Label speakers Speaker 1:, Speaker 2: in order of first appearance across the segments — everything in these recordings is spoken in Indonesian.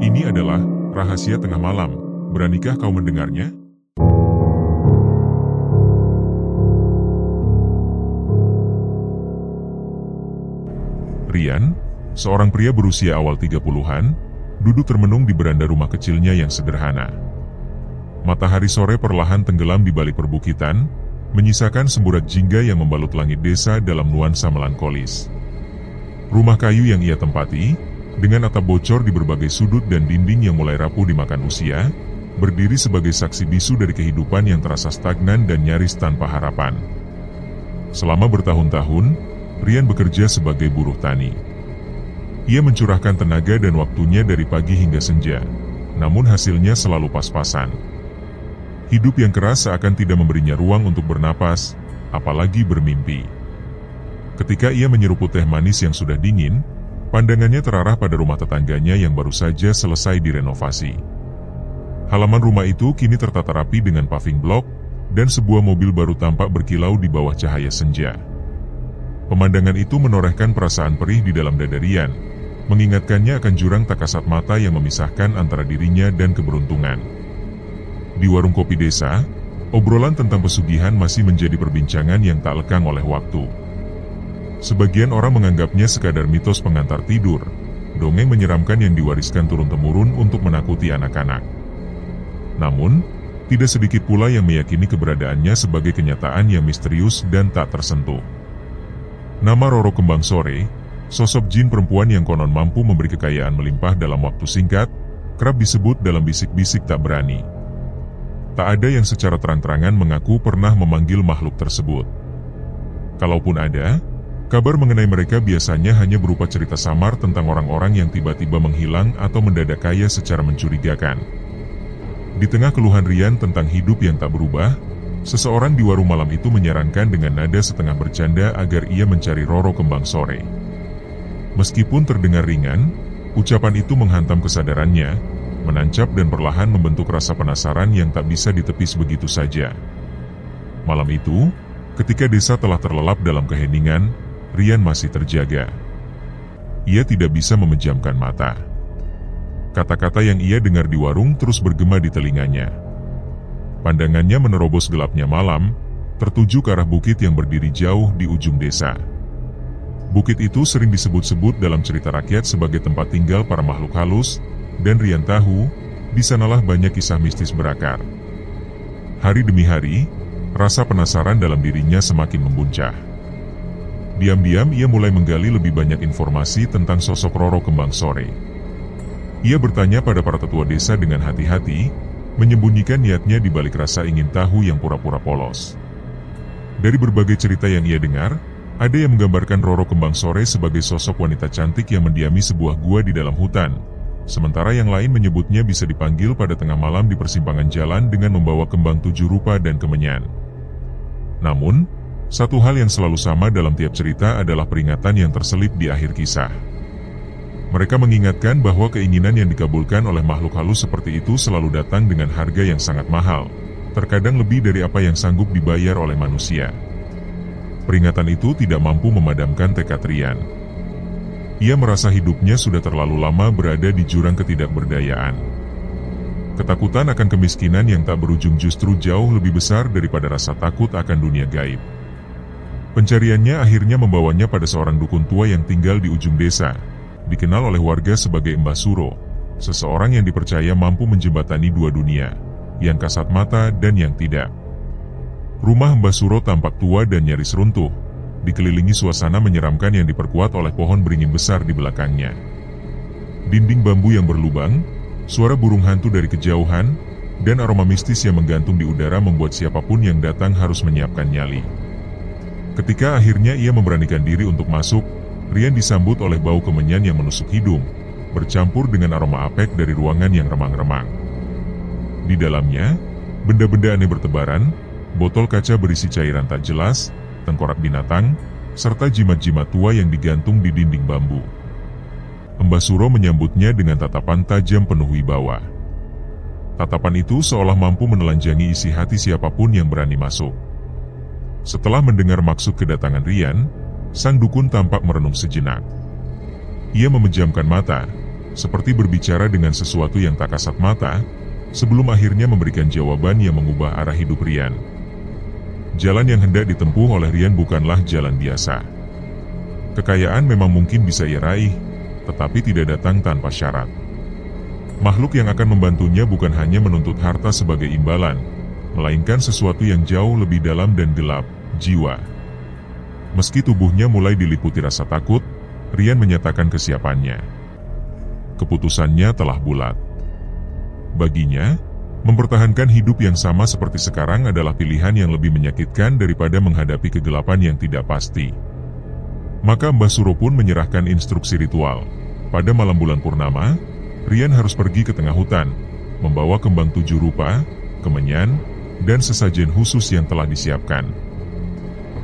Speaker 1: Ini adalah rahasia tengah malam. Beranikah kau mendengarnya? Rian, seorang pria berusia awal 30-an, duduk termenung di beranda rumah kecilnya yang sederhana. Matahari sore perlahan tenggelam di balik perbukitan, menyisakan semburat jingga yang membalut langit desa dalam nuansa melankolis. Rumah kayu yang ia tempati, dengan atap bocor di berbagai sudut dan dinding yang mulai rapuh dimakan usia, berdiri sebagai saksi bisu dari kehidupan yang terasa stagnan dan nyaris tanpa harapan. Selama bertahun-tahun, Rian bekerja sebagai buruh tani. Ia mencurahkan tenaga dan waktunya dari pagi hingga senja, namun hasilnya selalu pas-pasan. Hidup yang keras seakan tidak memberinya ruang untuk bernapas, apalagi bermimpi. Ketika ia menyeruput teh manis yang sudah dingin, pandangannya terarah pada rumah tetangganya yang baru saja selesai direnovasi. Halaman rumah itu kini tertata rapi dengan paving block, dan sebuah mobil baru tampak berkilau di bawah cahaya senja. Pemandangan itu menorehkan perasaan perih di dalam dada Rian, mengingatkannya akan jurang tak kasat mata yang memisahkan antara dirinya dan keberuntungan. Di warung kopi desa, obrolan tentang pesugihan masih menjadi perbincangan yang tak lekang oleh waktu. Sebagian orang menganggapnya sekadar mitos pengantar tidur, dongeng menyeramkan yang diwariskan turun-temurun untuk menakuti anak-anak. Namun, tidak sedikit pula yang meyakini keberadaannya sebagai kenyataan yang misterius dan tak tersentuh. Nama Roro Kembang Sore, sosok jin perempuan yang konon mampu memberi kekayaan melimpah dalam waktu singkat, kerap disebut dalam bisik-bisik tak berani. Tak ada yang secara terang-terangan mengaku pernah memanggil makhluk tersebut. Kalaupun ada, kabar mengenai mereka biasanya hanya berupa cerita samar tentang orang-orang yang tiba-tiba menghilang atau mendadak kaya secara mencurigakan. Di tengah keluhan Rian tentang hidup yang tak berubah, seseorang di warung malam itu menyarankan dengan nada setengah bercanda agar ia mencari Roro Kembang Sore. Meskipun terdengar ringan, ucapan itu menghantam kesadarannya, menancap dan perlahan membentuk rasa penasaran yang tak bisa ditepis begitu saja. Malam itu, ketika desa telah terlelap dalam keheningan, Rian masih terjaga. Ia tidak bisa memejamkan mata. Kata-kata yang ia dengar di warung terus bergema di telinganya. Pandangannya menerobos gelapnya malam, tertuju ke arah bukit yang berdiri jauh di ujung desa. Bukit itu sering disebut-sebut dalam cerita rakyat sebagai tempat tinggal para makhluk halus, dan Rian tahu, di sanalah banyak kisah mistis berakar. Hari demi hari, rasa penasaran dalam dirinya semakin membuncah. Diam-diam ia mulai menggali lebih banyak informasi tentang sosok Roro Kembang Sore. Ia bertanya pada para tetua desa dengan hati-hati, menyembunyikan niatnya di balik rasa ingin tahu yang pura-pura polos. Dari berbagai cerita yang ia dengar, ada yang menggambarkan Roro Kembang Sore sebagai sosok wanita cantik yang mendiami sebuah gua di dalam hutan, sementara yang lain menyebutnya bisa dipanggil pada tengah malam di persimpangan jalan dengan membawa kembang 7 rupa dan kemenyan. Namun, satu hal yang selalu sama dalam tiap cerita adalah peringatan yang terselip di akhir kisah. Mereka mengingatkan bahwa keinginan yang dikabulkan oleh makhluk halus seperti itu selalu datang dengan harga yang sangat mahal, terkadang lebih dari apa yang sanggup dibayar oleh manusia. Peringatan itu tidak mampu memadamkan tekad Rian. Ia merasa hidupnya sudah terlalu lama berada di jurang ketidakberdayaan. Ketakutan akan kemiskinan yang tak berujung justru jauh lebih besar daripada rasa takut akan dunia gaib. Pencariannya akhirnya membawanya pada seorang dukun tua yang tinggal di ujung desa, dikenal oleh warga sebagai Mbah Suro, seseorang yang dipercaya mampu menjembatani dua dunia, yang kasat mata dan yang tidak. Rumah Mbah Suro tampak tua dan nyaris runtuh, dikelilingi suasana menyeramkan yang diperkuat oleh pohon beringin besar di belakangnya. Dinding bambu yang berlubang, suara burung hantu dari kejauhan, dan aroma mistis yang menggantung di udara membuat siapapun yang datang harus menyiapkan nyali. Ketika akhirnya ia memberanikan diri untuk masuk, Rian disambut oleh bau kemenyan yang menusuk hidung, bercampur dengan aroma apek dari ruangan yang remang-remang. Di dalamnya, benda-benda aneh bertebaran, botol kaca berisi cairan tak jelas, tengkorak binatang, serta jimat-jimat tua yang digantung di dinding bambu. Mbah Suro menyambutnya dengan tatapan tajam penuh wibawa. Tatapan itu seolah mampu menelanjangi isi hati siapapun yang berani masuk. Setelah mendengar maksud kedatangan Rian, sang dukun tampak merenung sejenak. Ia memejamkan mata, seperti berbicara dengan sesuatu yang tak kasat mata, sebelum akhirnya memberikan jawaban yang mengubah arah hidup Rian. Jalan yang hendak ditempuh oleh Rian bukanlah jalan biasa. Kekayaan memang mungkin bisa ia raih, tetapi tidak datang tanpa syarat. Makhluk yang akan membantunya bukan hanya menuntut harta sebagai imbalan, melainkan sesuatu yang jauh lebih dalam dan gelap, jiwa. Meski tubuhnya mulai diliputi rasa takut, Rian menyatakan kesiapannya. Keputusannya telah bulat. Baginya, mempertahankan hidup yang sama seperti sekarang adalah pilihan yang lebih menyakitkan daripada menghadapi kegelapan yang tidak pasti. Maka Mbah Suro pun menyerahkan instruksi ritual. Pada malam bulan purnama, Rian harus pergi ke tengah hutan, membawa kembang 7 rupa, kemenyan, dan sesajen khusus yang telah disiapkan.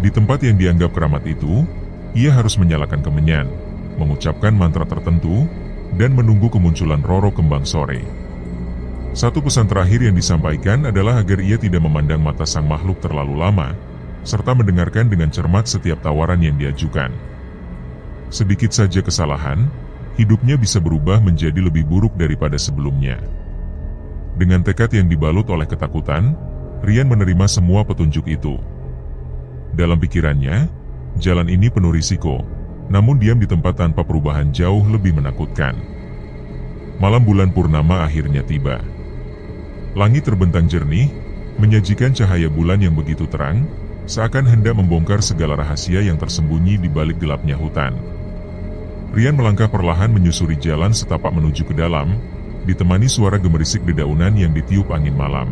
Speaker 1: Di tempat yang dianggap keramat itu, ia harus menyalakan kemenyan, mengucapkan mantra tertentu, dan menunggu kemunculan Roro Kembang Sore. Satu pesan terakhir yang disampaikan adalah agar ia tidak memandang mata sang makhluk terlalu lama, serta mendengarkan dengan cermat setiap tawaran yang diajukan. Sedikit saja kesalahan, hidupnya bisa berubah menjadi lebih buruk daripada sebelumnya. Dengan tekad yang dibalut oleh ketakutan, Rian menerima semua petunjuk itu. Dalam pikirannya, jalan ini penuh risiko, namun diam di tempat tanpa perubahan jauh lebih menakutkan. Malam bulan purnama akhirnya tiba. Langit terbentang jernih, menyajikan cahaya bulan yang begitu terang, seakan hendak membongkar segala rahasia yang tersembunyi di balik gelapnya hutan. Rian melangkah perlahan menyusuri jalan setapak menuju ke dalam, ditemani suara gemerisik dedaunan yang ditiup angin malam.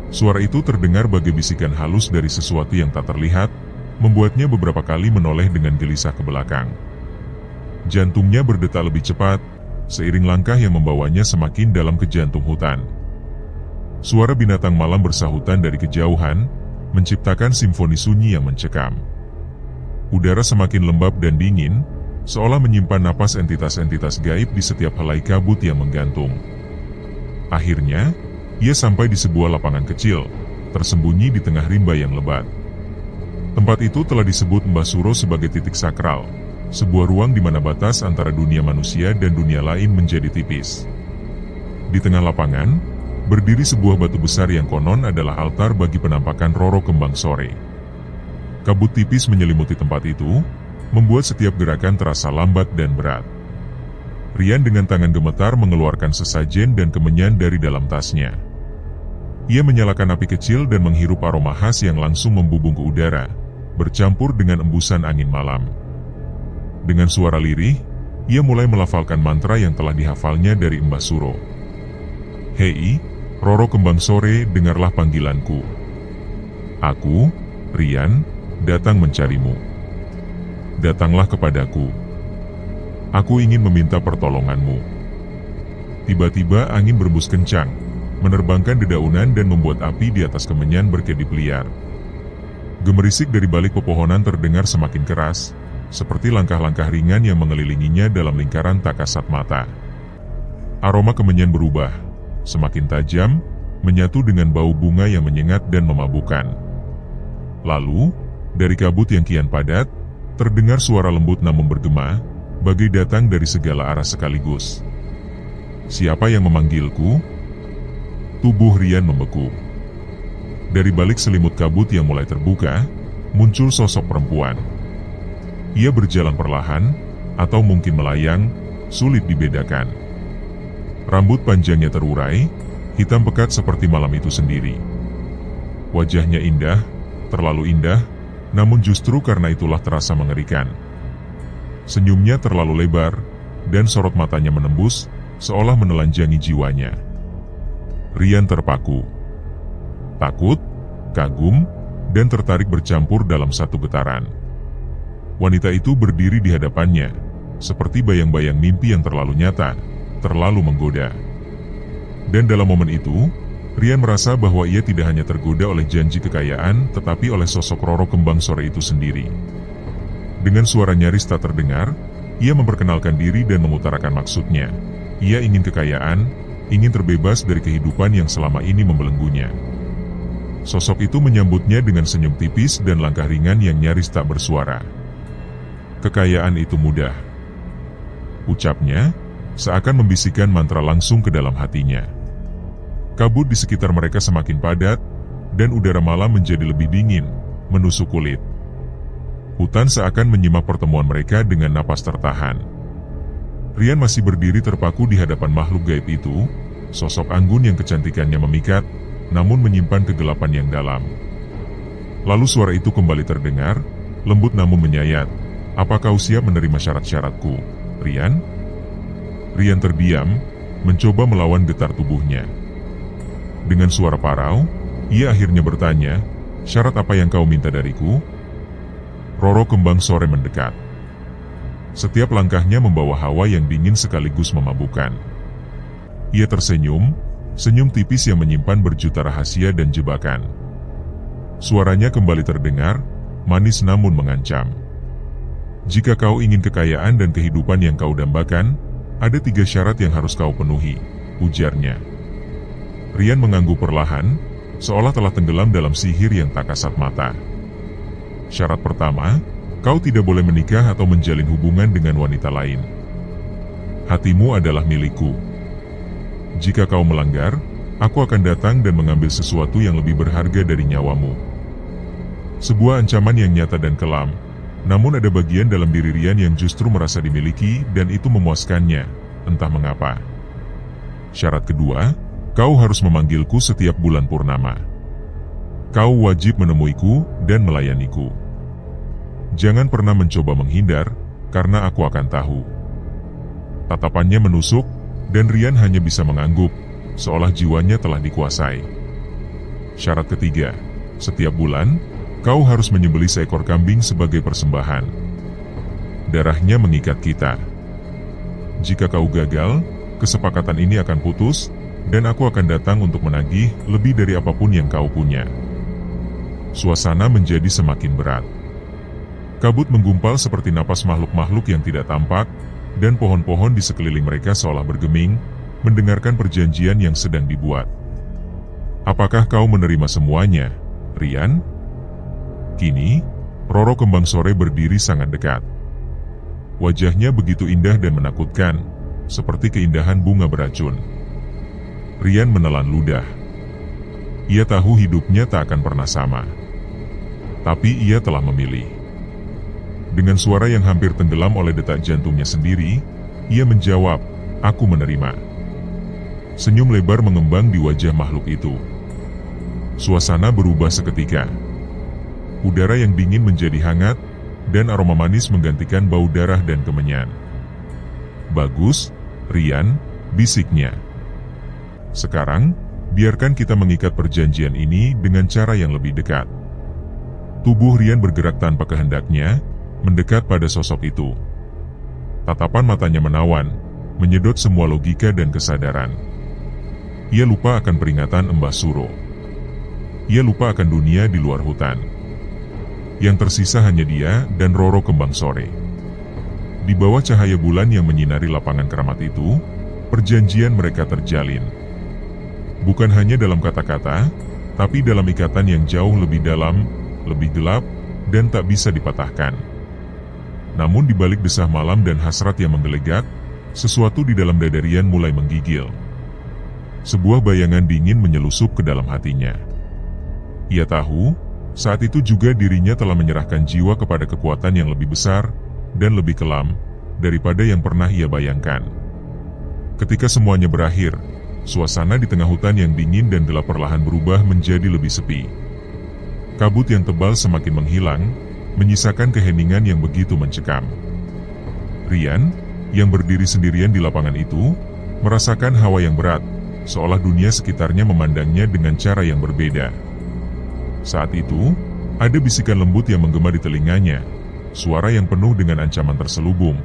Speaker 1: Suara itu terdengar bagai bisikan halus dari sesuatu yang tak terlihat, membuatnya beberapa kali menoleh dengan gelisah ke belakang. Jantungnya berdetak lebih cepat, seiring langkah yang membawanya semakin dalam ke jantung hutan. Suara binatang malam bersahutan dari kejauhan, menciptakan simfoni sunyi yang mencekam. Udara semakin lembab dan dingin, seolah menyimpan napas entitas-entitas gaib di setiap helai kabut yang menggantung. Akhirnya, ia sampai di sebuah lapangan kecil, tersembunyi di tengah rimba yang lebat. Tempat itu telah disebut Mbah Suro sebagai titik sakral, sebuah ruang di mana batas antara dunia manusia dan dunia lain menjadi tipis. Di tengah lapangan, berdiri sebuah batu besar yang konon adalah altar bagi penampakan Roro Kembang Sore. Kabut tipis menyelimuti tempat itu, membuat setiap gerakan terasa lambat dan berat. Rian dengan tangan gemetar mengeluarkan sesajen dan kemenyan dari dalam tasnya. Ia menyalakan api kecil dan menghirup aroma khas yang langsung membubung ke udara, bercampur dengan embusan angin malam. Dengan suara lirih, ia mulai melafalkan mantra yang telah dihafalnya dari Mbah Suro. "Hei, Roro Kembang Sore, dengarlah panggilanku. Aku, Rian, datang mencarimu. Datanglah kepadaku. Aku ingin meminta pertolonganmu." Tiba-tiba angin berembus kencang, menerbangkan dedaunan dan membuat api di atas kemenyan berkedip liar. Gemerisik dari balik pepohonan terdengar semakin keras, seperti langkah-langkah ringan yang mengelilinginya dalam lingkaran tak kasat mata. Aroma kemenyan berubah, semakin tajam, menyatu dengan bau bunga yang menyengat dan memabukkan. Lalu, dari kabut yang kian padat, terdengar suara lembut namun bergema, bagai datang dari segala arah sekaligus. "Siapa yang memanggilku?" Tubuh Rian membeku. Dari balik selimut kabut yang mulai terbuka, muncul sosok perempuan. Ia berjalan perlahan, atau mungkin melayang, sulit dibedakan. Rambut panjangnya terurai, hitam pekat seperti malam itu sendiri. Wajahnya indah, terlalu indah, namun justru karena itulah terasa mengerikan. Senyumnya terlalu lebar, dan sorot matanya menembus, seolah menelanjangi jiwanya. Rian terpaku. Takut, kagum, dan tertarik bercampur dalam satu getaran. Wanita itu berdiri di hadapannya, seperti bayang-bayang mimpi yang terlalu nyata, terlalu menggoda. Dan dalam momen itu, Rian merasa bahwa ia tidak hanya tergoda oleh janji kekayaan, tetapi oleh sosok Roro Kembang Sore itu sendiri. Dengan suara nyaris tak terdengar, ia memperkenalkan diri dan mengutarakan maksudnya. Ia ingin kekayaan, ingin terbebas dari kehidupan yang selama ini membelenggunya. Sosok itu menyambutnya dengan senyum tipis dan langkah ringan yang nyaris tak bersuara. "Kekayaan itu mudah," ucapnya, seakan membisikkan mantra langsung ke dalam hatinya. Kabut di sekitar mereka semakin padat, dan udara malam menjadi lebih dingin, menusuk kulit. Hutan seakan menyimak pertemuan mereka dengan napas tertahan. Rian masih berdiri terpaku di hadapan makhluk gaib itu, sosok anggun yang kecantikannya memikat, namun menyimpan kegelapan yang dalam. Lalu suara itu kembali terdengar, lembut namun menyayat. "Apa kau siap menerima syarat-syaratku, Rian?" Rian terdiam, mencoba melawan getar tubuhnya. Dengan suara parau, ia akhirnya bertanya, "Syarat apa yang kau minta dariku?" Roro Kembang Sore mendekat. Setiap langkahnya membawa hawa yang dingin sekaligus memabukkan. Ia tersenyum, senyum tipis yang menyimpan berjuta rahasia dan jebakan. Suaranya kembali terdengar, manis namun mengancam. "Jika kau ingin kekayaan dan kehidupan yang kau dambakan, ada 3 syarat yang harus kau penuhi," ujarnya. Rian mengangguk perlahan, seolah telah tenggelam dalam sihir yang tak kasat mata. "Syarat pertama, kau tidak boleh menikah atau menjalin hubungan dengan wanita lain. Hatimu adalah milikku. Jika kau melanggar, aku akan datang dan mengambil sesuatu yang lebih berharga dari nyawamu." Sebuah ancaman yang nyata dan kelam, namun ada bagian dalam diri Rian yang justru merasa dimiliki dan itu memuaskannya, entah mengapa. "Syarat kedua, kau harus memanggilku setiap bulan purnama. Kau wajib menemuiku dan melayaniku. Jangan pernah mencoba menghindar, karena aku akan tahu." Tatapannya menusuk, dan Rian hanya bisa mengangguk, seolah jiwanya telah dikuasai. "Syarat ketiga, setiap bulan, kau harus menyembelih seekor kambing sebagai persembahan. Darahnya mengikat kita. Jika kau gagal, kesepakatan ini akan putus, dan aku akan datang untuk menagih lebih dari apapun yang kau punya." Suasana menjadi semakin berat. Kabut menggumpal seperti napas makhluk-makhluk yang tidak tampak, dan pohon-pohon di sekeliling mereka seolah bergeming, mendengarkan perjanjian yang sedang dibuat. "Apakah kau menerima semuanya, Rian?" Kini, Roro Kembang Sore berdiri sangat dekat. Wajahnya begitu indah dan menakutkan, seperti keindahan bunga beracun. Rian menelan ludah. Ia tahu hidupnya tak akan pernah sama. Tapi ia telah memilih. Dengan suara yang hampir tenggelam oleh detak jantungnya sendiri, ia menjawab, "Aku menerima." Senyum lebar mengembang di wajah makhluk itu. Suasana berubah seketika. Udara yang dingin menjadi hangat, dan aroma manis menggantikan bau darah dan kemenyan. "Bagus, Rian," bisiknya. "Sekarang, biarkan kita mengikat perjanjian ini dengan cara yang lebih dekat." Tubuh Rian bergerak tanpa kehendaknya, mendekat pada sosok itu. Tatapan matanya menawan, menyedot semua logika dan kesadaran. Ia lupa akan peringatan Mbah Suro. Ia lupa akan dunia di luar hutan. Yang tersisa hanya dia dan Roro Kembang Sore. Di bawah cahaya bulan yang menyinari lapangan keramat itu, perjanjian mereka terjalin. Bukan hanya dalam kata-kata, tapi dalam ikatan yang jauh lebih dalam, lebih gelap, dan tak bisa dipatahkan. Namun di balik desah malam dan hasrat yang menggelegar, sesuatu di dalam dada Rian mulai menggigil. Sebuah bayangan dingin menyelusup ke dalam hatinya. Ia tahu, saat itu juga dirinya telah menyerahkan jiwa kepada kekuatan yang lebih besar dan lebih kelam daripada yang pernah ia bayangkan. Ketika semuanya berakhir, suasana di tengah hutan yang dingin dan gelap perlahan berubah menjadi lebih sepi. Kabut yang tebal semakin menghilang, menyisakan keheningan yang begitu mencekam. Rian, yang berdiri sendirian di lapangan itu, merasakan hawa yang berat, seolah dunia sekitarnya memandangnya dengan cara yang berbeda. Saat itu, ada bisikan lembut yang menggema di telinganya, suara yang penuh dengan ancaman terselubung,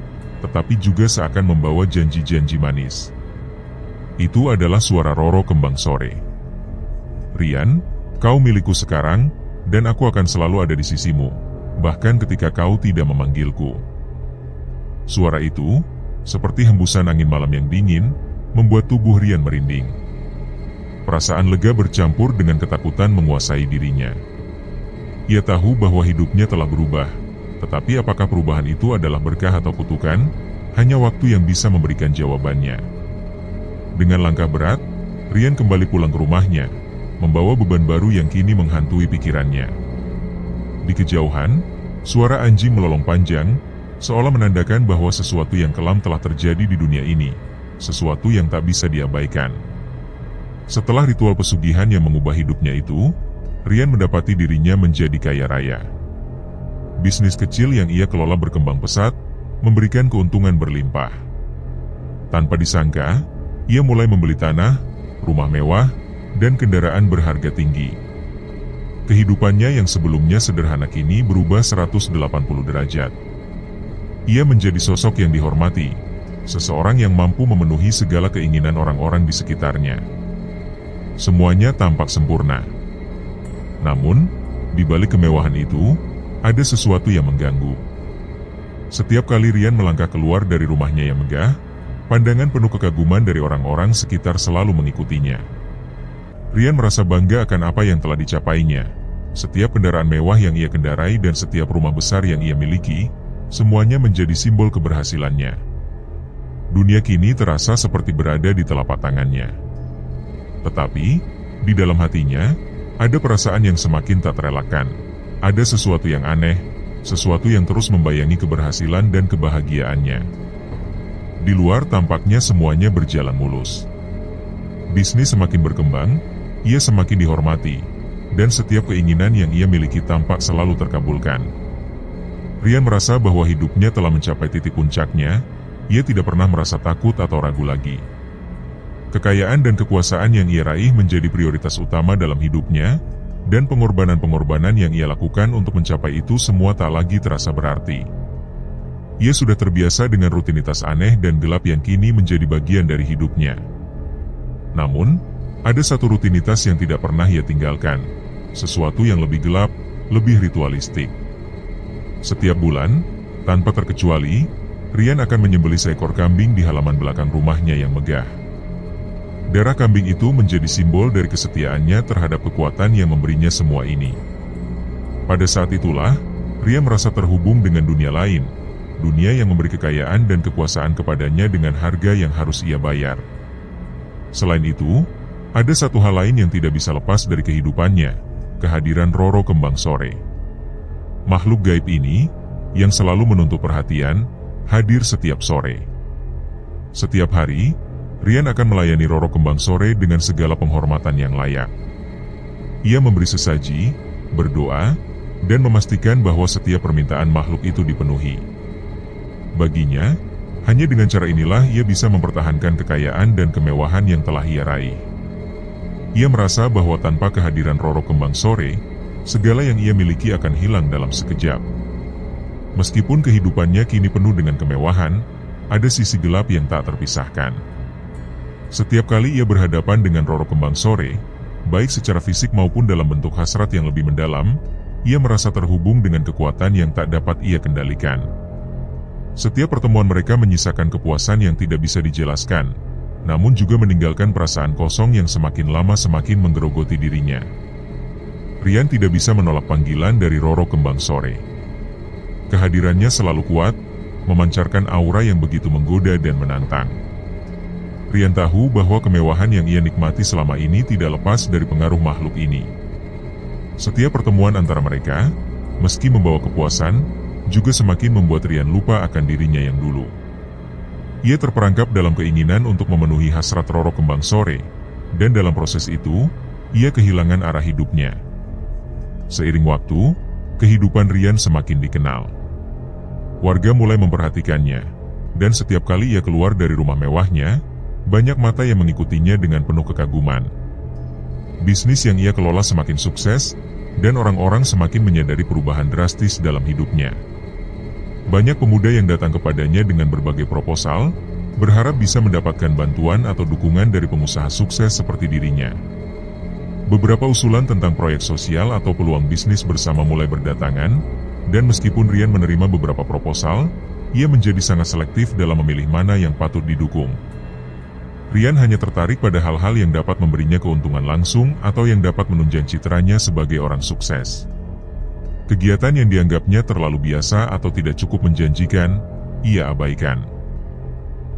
Speaker 1: tetapi juga seakan membawa janji-janji manis. Itu adalah suara Roro Kembang Sore. "Rian, kau milikku sekarang, dan aku akan selalu ada di sisimu, bahkan ketika kau tidak memanggilku." Suara itu, seperti hembusan angin malam yang dingin, membuat tubuh Rian merinding. Perasaan lega bercampur dengan ketakutan menguasai dirinya. Ia tahu bahwa hidupnya telah berubah, tetapi apakah perubahan itu adalah berkah atau kutukan? hanya waktu yang bisa memberikan jawabannya. Dengan langkah berat, Rian kembali pulang ke rumahnya, membawa beban baru yang kini menghantui pikirannya. Di kejauhan, suara anjing melolong panjang, seolah menandakan bahwa sesuatu yang kelam telah terjadi di dunia ini, sesuatu yang tak bisa diabaikan. Setelah ritual pesugihan yang mengubah hidupnya itu, Rian mendapati dirinya menjadi kaya raya. Bisnis kecil yang ia kelola berkembang pesat, memberikan keuntungan berlimpah. Tanpa disangka, ia mulai membeli tanah, rumah mewah, dan kendaraan berharga tinggi. Kehidupannya yang sebelumnya sederhana kini berubah 180 derajat. Ia menjadi sosok yang dihormati, seseorang yang mampu memenuhi segala keinginan orang-orang di sekitarnya. Semuanya tampak sempurna. Namun, di balik kemewahan itu, ada sesuatu yang mengganggu. Setiap kali Rian melangkah keluar dari rumahnya yang megah, pandangan penuh kekaguman dari orang-orang sekitar selalu mengikutinya. Rian merasa bangga akan apa yang telah dicapainya. Setiap kendaraan mewah yang ia kendarai dan setiap rumah besar yang ia miliki, semuanya menjadi simbol keberhasilannya. Dunia kini terasa seperti berada di telapak tangannya. Tetapi, di dalam hatinya, ada perasaan yang semakin tak terelakkan. Ada sesuatu yang aneh, sesuatu yang terus membayangi keberhasilan dan kebahagiaannya. Di luar tampaknya semuanya berjalan mulus. Bisnis semakin berkembang, ia semakin dihormati, dan setiap keinginan yang ia miliki tampak selalu terkabulkan. Rian merasa bahwa hidupnya telah mencapai titik puncaknya, ia tidak pernah merasa takut atau ragu lagi. Kekayaan dan kekuasaan yang ia raih menjadi prioritas utama dalam hidupnya, dan pengorbanan-pengorbanan yang ia lakukan untuk mencapai itu semua tak lagi terasa berarti. Ia sudah terbiasa dengan rutinitas aneh dan gelap yang kini menjadi bagian dari hidupnya. Namun, ada satu rutinitas yang tidak pernah ia tinggalkan, sesuatu yang lebih gelap, lebih ritualistik. Setiap bulan, tanpa terkecuali, Rian akan menyembelih seekor kambing di halaman belakang rumahnya yang megah. Darah kambing itu menjadi simbol dari kesetiaannya terhadap kekuatan yang memberinya semua ini. Pada saat itulah, Rian merasa terhubung dengan dunia lain, dunia yang memberi kekayaan dan kekuasaan kepadanya dengan harga yang harus ia bayar. Selain itu, ada satu hal lain yang tidak bisa lepas dari kehidupannya, kehadiran Roro Kembang Sore. Makhluk gaib ini, yang selalu menuntut perhatian, hadir setiap sore. Setiap hari, Rian akan melayani Roro Kembang Sore dengan segala penghormatan yang layak. Ia memberi sesaji, berdoa, dan memastikan bahwa setiap permintaan makhluk itu dipenuhi. Baginya, hanya dengan cara inilah ia bisa mempertahankan kekayaan dan kemewahan yang telah ia raih. Ia merasa bahwa tanpa kehadiran Roro Kembang Sore, segala yang ia miliki akan hilang dalam sekejap. Meskipun kehidupannya kini penuh dengan kemewahan, ada sisi gelap yang tak terpisahkan. Setiap kali ia berhadapan dengan Roro Kembang Sore, baik secara fisik maupun dalam bentuk hasrat yang lebih mendalam, ia merasa terhubung dengan kekuatan yang tak dapat ia kendalikan. Setiap pertemuan mereka menyisakan kepuasan yang tidak bisa dijelaskan, namun juga meninggalkan perasaan kosong yang semakin lama semakin menggerogoti dirinya. Rian tidak bisa menolak panggilan dari Roro Kembang Sore. Kehadirannya selalu kuat, memancarkan aura yang begitu menggoda dan menantang. Rian tahu bahwa kemewahan yang ia nikmati selama ini tidak lepas dari pengaruh makhluk ini. Setiap pertemuan antara mereka, meski membawa kepuasan, juga semakin membuat Rian lupa akan dirinya yang dulu. Ia terperangkap dalam keinginan untuk memenuhi hasrat Roro Kembang Sore, dan dalam proses itu, ia kehilangan arah hidupnya. Seiring waktu, kehidupan Rian semakin dikenal. Warga mulai memperhatikannya, dan setiap kali ia keluar dari rumah mewahnya, banyak mata yang mengikutinya dengan penuh kekaguman. Bisnis yang ia kelola semakin sukses, dan orang-orang semakin menyadari perubahan drastis dalam hidupnya. Banyak pemuda yang datang kepadanya dengan berbagai proposal, berharap bisa mendapatkan bantuan atau dukungan dari pengusaha sukses seperti dirinya. Beberapa usulan tentang proyek sosial atau peluang bisnis bersama mulai berdatangan, dan meskipun Rian menerima beberapa proposal, ia menjadi sangat selektif dalam memilih mana yang patut didukung. Rian hanya tertarik pada hal-hal yang dapat memberinya keuntungan langsung atau yang dapat menunjang citranya sebagai orang sukses. Kegiatan yang dianggapnya terlalu biasa atau tidak cukup menjanjikan, ia abaikan.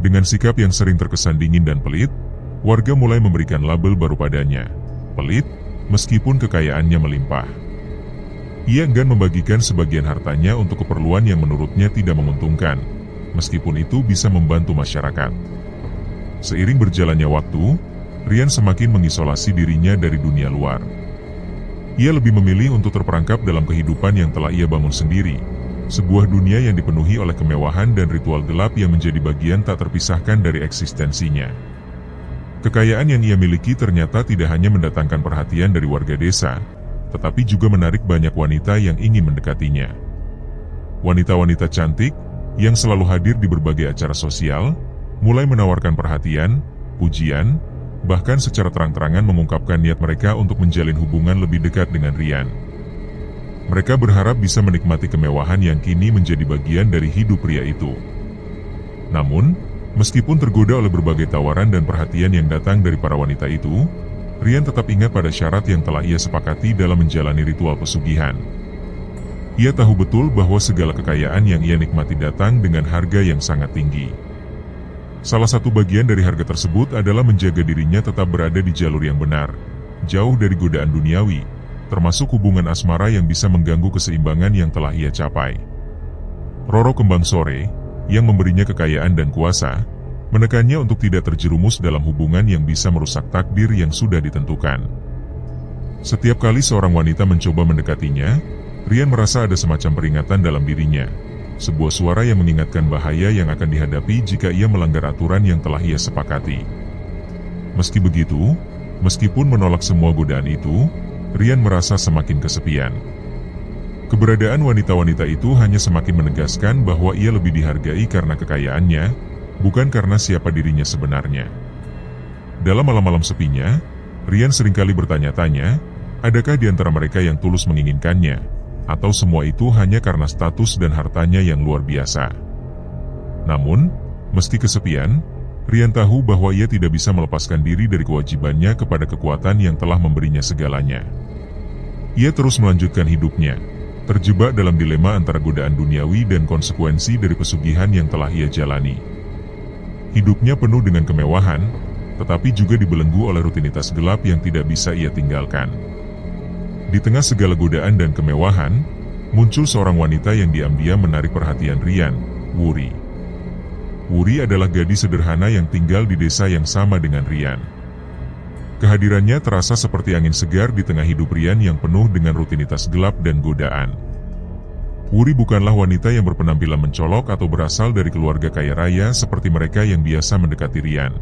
Speaker 1: Dengan sikap yang sering terkesan dingin dan pelit, warga mulai memberikan label baru padanya, pelit, meskipun kekayaannya melimpah. Ia enggan membagikan sebagian hartanya untuk keperluan yang menurutnya tidak menguntungkan, meskipun itu bisa membantu masyarakat. Seiring berjalannya waktu, Rian semakin mengisolasi dirinya dari dunia luar. Ia lebih memilih untuk terperangkap dalam kehidupan yang telah ia bangun sendiri, sebuah dunia yang dipenuhi oleh kemewahan dan ritual gelap yang menjadi bagian tak terpisahkan dari eksistensinya. Kekayaan yang ia miliki ternyata tidak hanya mendatangkan perhatian dari warga desa, tetapi juga menarik banyak wanita yang ingin mendekatinya. Wanita-wanita cantik, yang selalu hadir di berbagai acara sosial, mulai menawarkan perhatian, pujian, bahkan secara terang-terangan mengungkapkan niat mereka untuk menjalin hubungan lebih dekat dengan Rian. Mereka berharap bisa menikmati kemewahan yang kini menjadi bagian dari hidup pria itu. Namun, meskipun tergoda oleh berbagai tawaran dan perhatian yang datang dari para wanita itu, Rian tetap ingat pada syarat yang telah ia sepakati dalam menjalani ritual pesugihan. Ia tahu betul bahwa segala kekayaan yang ia nikmati datang dengan harga yang sangat tinggi. Salah satu bagian dari harga tersebut adalah menjaga dirinya tetap berada di jalur yang benar, jauh dari godaan duniawi, termasuk hubungan asmara yang bisa mengganggu keseimbangan yang telah ia capai. Roro Kembang Sore, yang memberinya kekayaan dan kuasa, menekannya untuk tidak terjerumus dalam hubungan yang bisa merusak takdir yang sudah ditentukan. Setiap kali seorang wanita mencoba mendekatinya, Rian merasa ada semacam peringatan dalam dirinya, sebuah suara yang mengingatkan bahaya yang akan dihadapi jika ia melanggar aturan yang telah ia sepakati. Meski begitu, meskipun menolak semua godaan itu, Rian merasa semakin kesepian. Keberadaan wanita-wanita itu hanya semakin menegaskan bahwa ia lebih dihargai karena kekayaannya, bukan karena siapa dirinya sebenarnya. Dalam malam-malam sepinya, Rian seringkali bertanya-tanya, adakah di antara mereka yang tulus menginginkannya, atau semua itu hanya karena status dan hartanya yang luar biasa. Namun, meski kesepian, Rian tahu bahwa ia tidak bisa melepaskan diri dari kewajibannya kepada kekuatan yang telah memberinya segalanya. Ia terus melanjutkan hidupnya, terjebak dalam dilema antara godaan duniawi dan konsekuensi dari pesugihan yang telah ia jalani. Hidupnya penuh dengan kemewahan, tetapi juga dibelenggu oleh rutinitas gelap yang tidak bisa ia tinggalkan. Di tengah segala godaan dan kemewahan, muncul seorang wanita yang diam-diam menarik perhatian Rian, Wuri. Wuri adalah gadis sederhana yang tinggal di desa yang sama dengan Rian. Kehadirannya terasa seperti angin segar di tengah hidup Rian yang penuh dengan rutinitas gelap dan godaan. Wuri bukanlah wanita yang berpenampilan mencolok atau berasal dari keluarga kaya raya seperti mereka yang biasa mendekati Rian.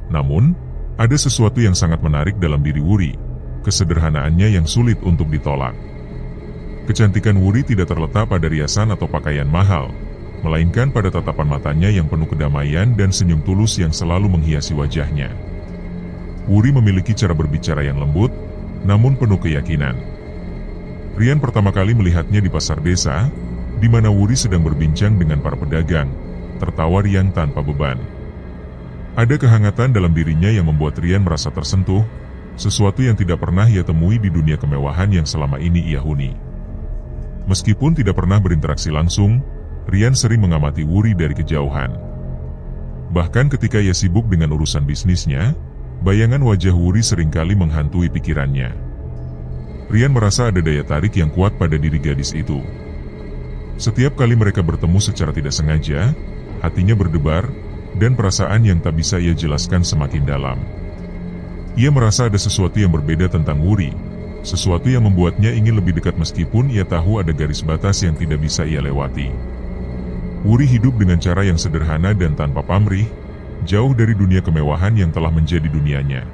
Speaker 1: Namun, ada sesuatu yang sangat menarik dalam diri Wuri, kesederhanaannya yang sulit untuk ditolak. Kecantikan Wuri tidak terletak pada riasan atau pakaian mahal, melainkan pada tatapan matanya yang penuh kedamaian dan senyum tulus yang selalu menghiasi wajahnya. Wuri memiliki cara berbicara yang lembut, namun penuh keyakinan. Rian pertama kali melihatnya di pasar desa, di mana Wuri sedang berbincang dengan para pedagang, tertawa riang tanpa beban. Ada kehangatan dalam dirinya yang membuat Rian merasa tersentuh, sesuatu yang tidak pernah ia temui di dunia kemewahan yang selama ini ia huni. Meskipun tidak pernah berinteraksi langsung, Rian sering mengamati Wuri dari kejauhan. Bahkan ketika ia sibuk dengan urusan bisnisnya, bayangan wajah Wuri seringkali menghantui pikirannya. Rian merasa ada daya tarik yang kuat pada diri gadis itu. Setiap kali mereka bertemu secara tidak sengaja, hatinya berdebar, dan perasaan yang tak bisa ia jelaskan semakin dalam. Ia merasa ada sesuatu yang berbeda tentang Wuri, sesuatu yang membuatnya ingin lebih dekat meskipun ia tahu ada garis batas yang tidak bisa ia lewati. Wuri hidup dengan cara yang sederhana dan tanpa pamrih, jauh dari dunia kemewahan yang telah menjadi dunianya.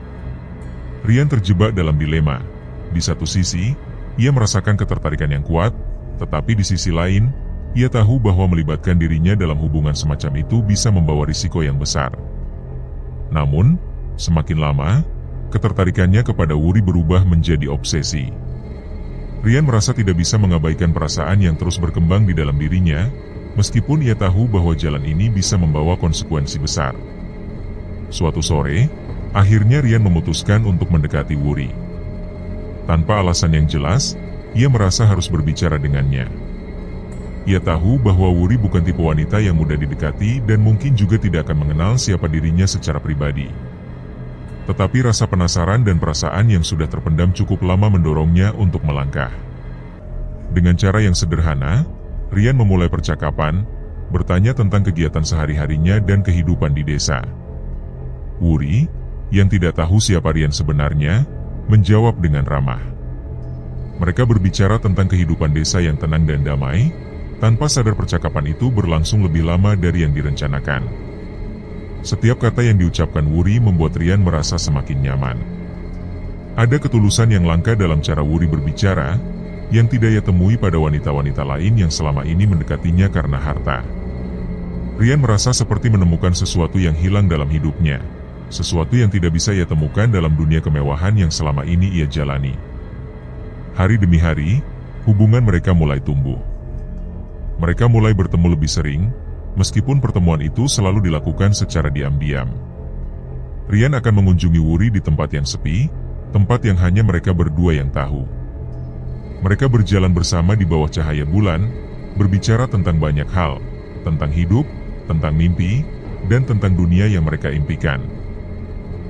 Speaker 1: Rian terjebak dalam dilema. Di satu sisi, ia merasakan ketertarikan yang kuat, tetapi di sisi lain, ia tahu bahwa melibatkan dirinya dalam hubungan semacam itu bisa membawa risiko yang besar. Namun, semakin lama, ketertarikannya kepada Wuri berubah menjadi obsesi. Rian merasa tidak bisa mengabaikan perasaan yang terus berkembang di dalam dirinya, meskipun ia tahu bahwa jalan ini bisa membawa konsekuensi besar. Suatu sore, akhirnya Rian memutuskan untuk mendekati Wuri. Tanpa alasan yang jelas, ia merasa harus berbicara dengannya. Ia tahu bahwa Wuri bukan tipe wanita yang mudah didekati dan mungkin juga tidak akan mengenal siapa dirinya secara pribadi. Tetapi rasa penasaran dan perasaan yang sudah terpendam cukup lama mendorongnya untuk melangkah. Dengan cara yang sederhana, Rian memulai percakapan, bertanya tentang kegiatan sehari-harinya dan kehidupan di desa. Wuri, yang tidak tahu siapa Rian sebenarnya, menjawab dengan ramah. Mereka berbicara tentang kehidupan desa yang tenang dan damai, tanpa sadar percakapan itu berlangsung lebih lama dari yang direncanakan. Setiap kata yang diucapkan Wuri membuat Rian merasa semakin nyaman. Ada ketulusan yang langka dalam cara Wuri berbicara, yang tidak ia temui pada wanita-wanita lain yang selama ini mendekatinya karena harta. Rian merasa seperti menemukan sesuatu yang hilang dalam hidupnya, sesuatu yang tidak bisa ia temukan dalam dunia kemewahan yang selama ini ia jalani. Hari demi hari, hubungan mereka mulai tumbuh. Mereka mulai bertemu lebih sering, meskipun pertemuan itu selalu dilakukan secara diam-diam. Rian akan mengunjungi Wuri di tempat yang sepi, tempat yang hanya mereka berdua yang tahu. Mereka berjalan bersama di bawah cahaya bulan, berbicara tentang banyak hal, tentang hidup, tentang mimpi, dan tentang dunia yang mereka impikan.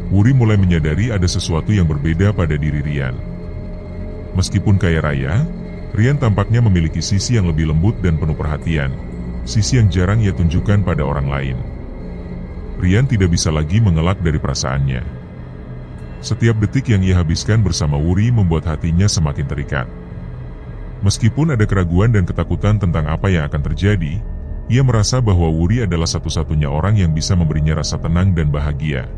Speaker 1: Wuri mulai menyadari ada sesuatu yang berbeda pada diri Rian. Meskipun kaya raya, Rian tampaknya memiliki sisi yang lebih lembut dan penuh perhatian, sisi yang jarang ia tunjukkan pada orang lain. Rian tidak bisa lagi mengelak dari perasaannya. Setiap detik yang ia habiskan bersama Wuri membuat hatinya semakin terikat. Meskipun ada keraguan dan ketakutan tentang apa yang akan terjadi, ia merasa bahwa Wuri adalah satu-satunya orang yang bisa memberinya rasa tenang dan bahagia.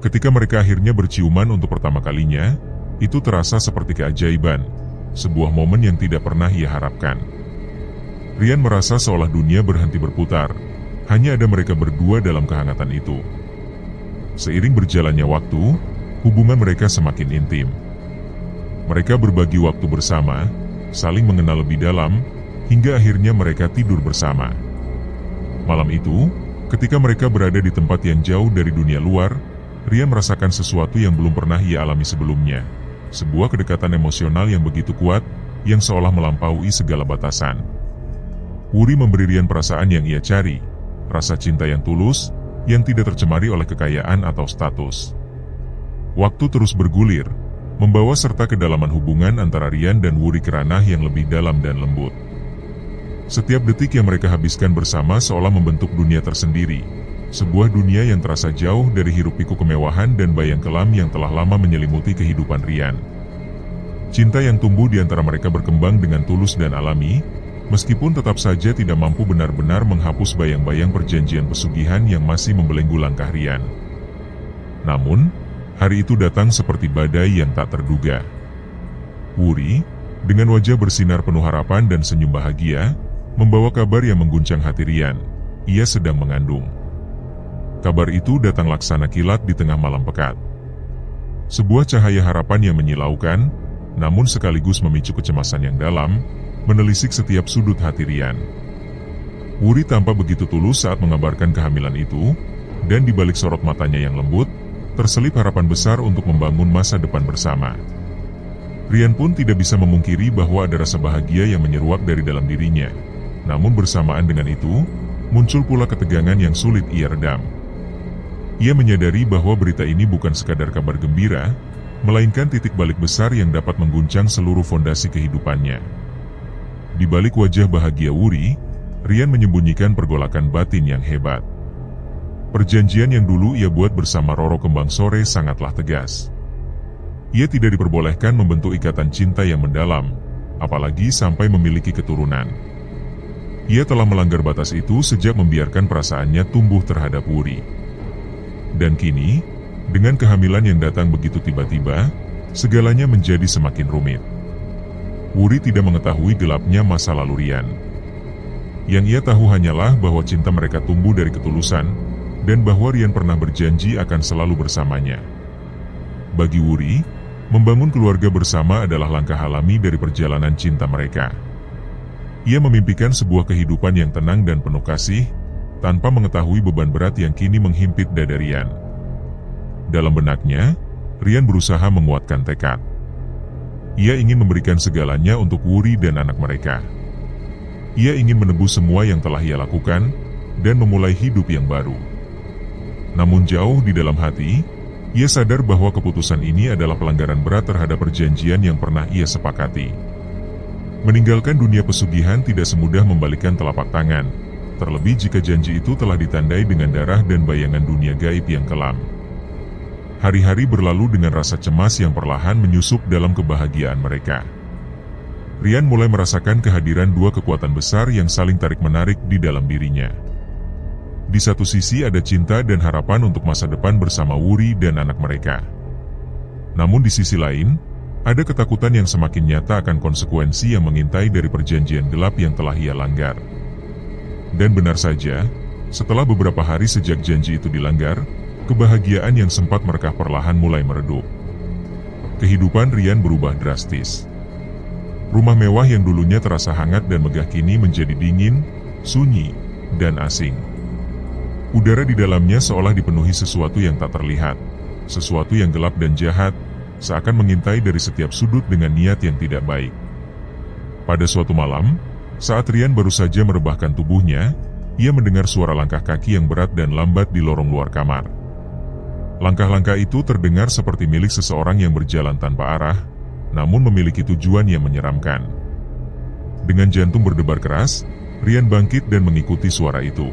Speaker 1: Ketika mereka akhirnya berciuman untuk pertama kalinya, itu terasa seperti keajaiban. Sebuah momen yang tidak pernah ia harapkan. Rian merasa seolah dunia berhenti berputar, hanya ada mereka berdua dalam kehangatan itu. Seiring berjalannya waktu, hubungan mereka semakin intim. Mereka berbagi waktu bersama, saling mengenal lebih dalam, hingga akhirnya mereka tidur bersama. Malam itu, ketika mereka berada di tempat yang jauh dari dunia luar, Rian merasakan sesuatu yang belum pernah ia alami sebelumnya. Sebuah kedekatan emosional yang begitu kuat, yang seolah melampaui segala batasan. Wuri memberi Rian perasaan yang ia cari, rasa cinta yang tulus, yang tidak tercemari oleh kekayaan atau status. Waktu terus bergulir, membawa serta kedalaman hubungan antara Rian dan Wuri ke ranah yang lebih dalam dan lembut. Setiap detik yang mereka habiskan bersama seolah membentuk dunia tersendiri, sebuah dunia yang terasa jauh dari hiruk-pikuk kemewahan dan bayang kelam yang telah lama menyelimuti kehidupan Rian. Cinta yang tumbuh di antara mereka berkembang dengan tulus dan alami, meskipun tetap saja tidak mampu benar-benar menghapus bayang-bayang perjanjian pesugihan yang masih membelenggu langkah Rian. Namun, hari itu datang seperti badai yang tak terduga. Wuri, dengan wajah bersinar penuh harapan dan senyum bahagia, membawa kabar yang mengguncang hati Rian. Ia sedang mengandung. Kabar itu datang laksana kilat di tengah malam pekat. Sebuah cahaya harapan yang menyilaukan, namun sekaligus memicu kecemasan yang dalam, menelisik setiap sudut hati Rian. Wuri tampak begitu tulus saat mengabarkan kehamilan itu, dan di balik sorot matanya yang lembut, terselip harapan besar untuk membangun masa depan bersama. Rian pun tidak bisa memungkiri bahwa ada rasa bahagia yang menyeruak dari dalam dirinya. Namun bersamaan dengan itu, muncul pula ketegangan yang sulit ia redam. Ia menyadari bahwa berita ini bukan sekadar kabar gembira, melainkan titik balik besar yang dapat mengguncang seluruh fondasi kehidupannya. Di balik wajah bahagia Wuri, Rian menyembunyikan pergolakan batin yang hebat. Perjanjian yang dulu ia buat bersama Roro Kembang Sore sangatlah tegas. Ia tidak diperbolehkan membentuk ikatan cinta yang mendalam, apalagi sampai memiliki keturunan. Ia telah melanggar batas itu sejak membiarkan perasaannya tumbuh terhadap Wuri. Dan kini, dengan kehamilan yang datang begitu tiba-tiba, segalanya menjadi semakin rumit. Wuri tidak mengetahui gelapnya masa lalu Rian. Yang ia tahu hanyalah bahwa cinta mereka tumbuh dari ketulusan, dan bahwa Rian pernah berjanji akan selalu bersamanya. Bagi Wuri, membangun keluarga bersama adalah langkah alami dari perjalanan cinta mereka. Ia memimpikan sebuah kehidupan yang tenang dan penuh kasih, tanpa mengetahui beban berat yang kini menghimpit dada Rian. Dalam benaknya, Rian berusaha menguatkan tekad. Ia ingin memberikan segalanya untuk Wuri dan anak mereka. Ia ingin menebus semua yang telah ia lakukan dan memulai hidup yang baru. Namun jauh di dalam hati, ia sadar bahwa keputusan ini adalah pelanggaran berat terhadap perjanjian yang pernah ia sepakati. Meninggalkan dunia pesugihan tidak semudah membalikkan telapak tangan, terlebih jika janji itu telah ditandai dengan darah dan bayangan dunia gaib yang kelam. Hari-hari berlalu dengan rasa cemas yang perlahan menyusup dalam kebahagiaan mereka. Rian mulai merasakan kehadiran dua kekuatan besar yang saling tarik-menarik di dalam dirinya. Di satu sisi ada cinta dan harapan untuk masa depan bersama Wuri dan anak mereka. Namun di sisi lain, ada ketakutan yang semakin nyata akan konsekuensi yang mengintai dari perjanjian gelap yang telah ia langgar. Dan benar saja, setelah beberapa hari sejak janji itu dilanggar, kebahagiaan yang sempat mereka perlahan mulai meredup. Kehidupan Rian berubah drastis. Rumah mewah yang dulunya terasa hangat dan megah kini menjadi dingin, sunyi, dan asing. Udara di dalamnya seolah dipenuhi sesuatu yang tak terlihat, sesuatu yang gelap dan jahat, seakan mengintai dari setiap sudut dengan niat yang tidak baik. Pada suatu malam, saat Rian baru saja merebahkan tubuhnya, ia mendengar suara langkah kaki yang berat dan lambat di lorong luar kamar. Langkah-langkah itu terdengar seperti milik seseorang yang berjalan tanpa arah, namun memiliki tujuan yang menyeramkan. Dengan jantung berdebar keras, Rian bangkit dan mengikuti suara itu.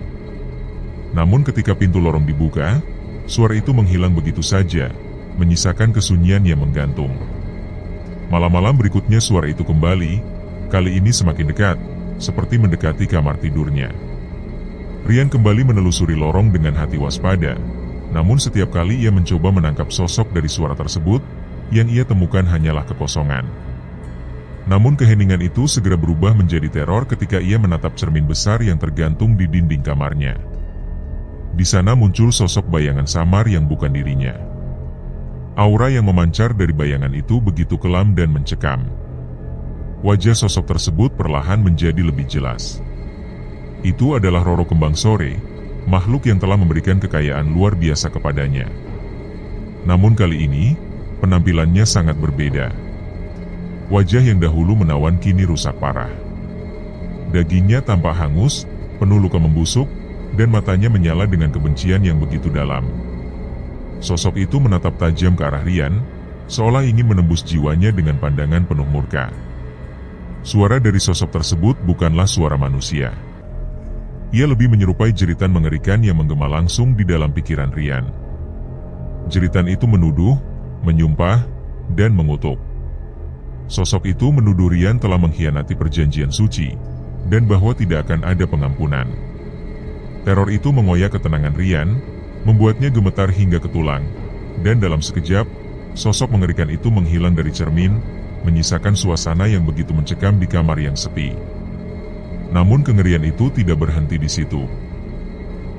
Speaker 1: Namun ketika pintu lorong dibuka, suara itu menghilang begitu saja, menyisakan kesunyian yang menggantung. Malam-malam berikutnya suara itu kembali, kali ini semakin dekat, seperti mendekati kamar tidurnya. Rian kembali menelusuri lorong dengan hati waspada, namun setiap kali ia mencoba menangkap sosok dari suara tersebut, yang ia temukan hanyalah kekosongan. Namun keheningan itu segera berubah menjadi teror ketika ia menatap cermin besar yang tergantung di dinding kamarnya. Di sana muncul sosok bayangan samar yang bukan dirinya. Aura yang memancar dari bayangan itu begitu kelam dan mencekam. Wajah sosok tersebut perlahan menjadi lebih jelas. Itu adalah Roro Kembang Sore, makhluk yang telah memberikan kekayaan luar biasa kepadanya. Namun kali ini, penampilannya sangat berbeda. Wajah yang dahulu menawan kini rusak parah. Dagingnya tampak hangus, penuh luka membusuk, dan matanya menyala dengan kebencian yang begitu dalam. Sosok itu menatap tajam ke arah Rian, seolah ingin menembus jiwanya dengan pandangan penuh murka. Suara dari sosok tersebut bukanlah suara manusia. Ia lebih menyerupai jeritan mengerikan yang menggema langsung di dalam pikiran Rian. Jeritan itu menuduh, menyumpah, dan mengutuk. Sosok itu menuduh Rian telah mengkhianati perjanjian suci, dan bahwa tidak akan ada pengampunan. Teror itu mengoyak ketenangan Rian, membuatnya gemetar hingga ke tulang, dan dalam sekejap, sosok mengerikan itu menghilang dari cermin, menyisakan suasana yang begitu mencekam di kamar yang sepi. Namun kengerian itu tidak berhenti di situ.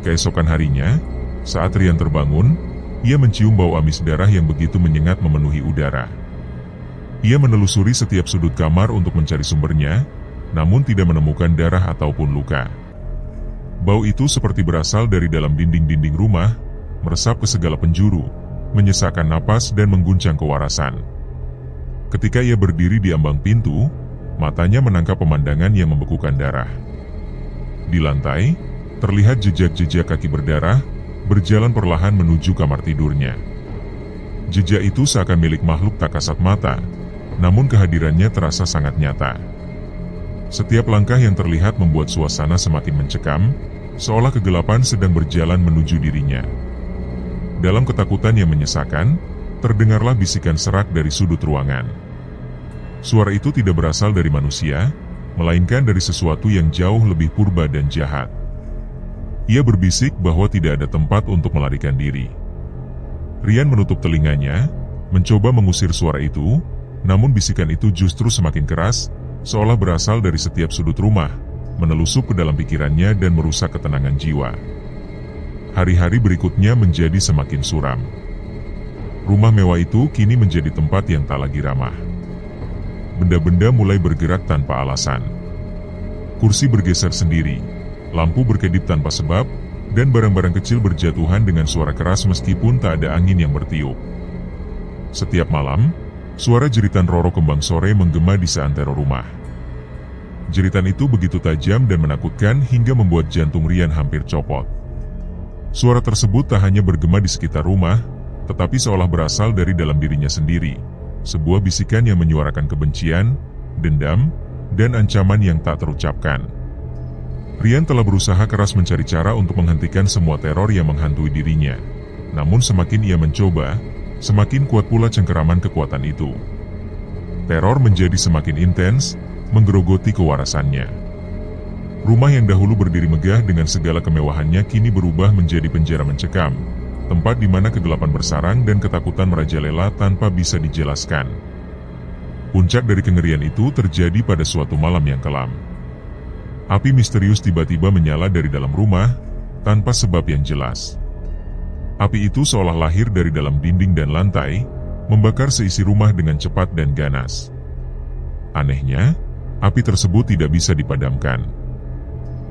Speaker 1: Keesokan harinya, saat Rian terbangun, ia mencium bau amis darah yang begitu menyengat memenuhi udara. Ia menelusuri setiap sudut kamar untuk mencari sumbernya, namun tidak menemukan darah ataupun luka. Bau itu seperti berasal dari dalam dinding-dinding rumah, meresap ke segala penjuru, menyesakkan napas dan mengguncang kewarasan. Ketika ia berdiri di ambang pintu, matanya menangkap pemandangan yang membekukan darah. Di lantai, terlihat jejak-jejak kaki berdarah, berjalan perlahan menuju kamar tidurnya. Jejak itu seakan milik makhluk tak kasat mata, namun kehadirannya terasa sangat nyata. Setiap langkah yang terlihat membuat suasana semakin mencekam, seolah kegelapan sedang berjalan menuju dirinya. Dalam ketakutan yang menyesakan, terdengarlah bisikan serak dari sudut ruangan. Suara itu tidak berasal dari manusia, melainkan dari sesuatu yang jauh lebih purba dan jahat. Ia berbisik bahwa tidak ada tempat untuk melarikan diri. Rian menutup telinganya, mencoba mengusir suara itu, namun bisikan itu justru semakin keras, seolah berasal dari setiap sudut rumah, menelusup ke dalam pikirannya dan merusak ketenangan jiwa. Hari-hari berikutnya menjadi semakin suram. Rumah mewah itu kini menjadi tempat yang tak lagi ramah. Benda-benda mulai bergerak tanpa alasan. Kursi bergeser sendiri, lampu berkedip tanpa sebab, dan barang-barang kecil berjatuhan dengan suara keras meskipun tak ada angin yang bertiup. Setiap malam, suara jeritan Roro Kembang Sore menggema di seantero rumah. Jeritan itu begitu tajam dan menakutkan hingga membuat jantung Rian hampir copot. Suara tersebut tak hanya bergema di sekitar rumah, tetapi seolah berasal dari dalam dirinya sendiri. Sebuah bisikan yang menyuarakan kebencian, dendam, dan ancaman yang tak terucapkan. Rian telah berusaha keras mencari cara untuk menghentikan semua teror yang menghantui dirinya. Namun semakin ia mencoba, semakin kuat pula cengkeraman kekuatan itu. Teror menjadi semakin intens, menggerogoti kewarasannya. Rumah yang dahulu berdiri megah dengan segala kemewahannya kini berubah menjadi penjara mencekam, tempat di mana kegelapan bersarang dan ketakutan merajalela tanpa bisa dijelaskan. Puncak dari kengerian itu terjadi pada suatu malam yang kelam. Api misterius tiba-tiba menyala dari dalam rumah, tanpa sebab yang jelas. Api itu seolah lahir dari dalam dinding dan lantai, membakar seisi rumah dengan cepat dan ganas. Anehnya, api tersebut tidak bisa dipadamkan.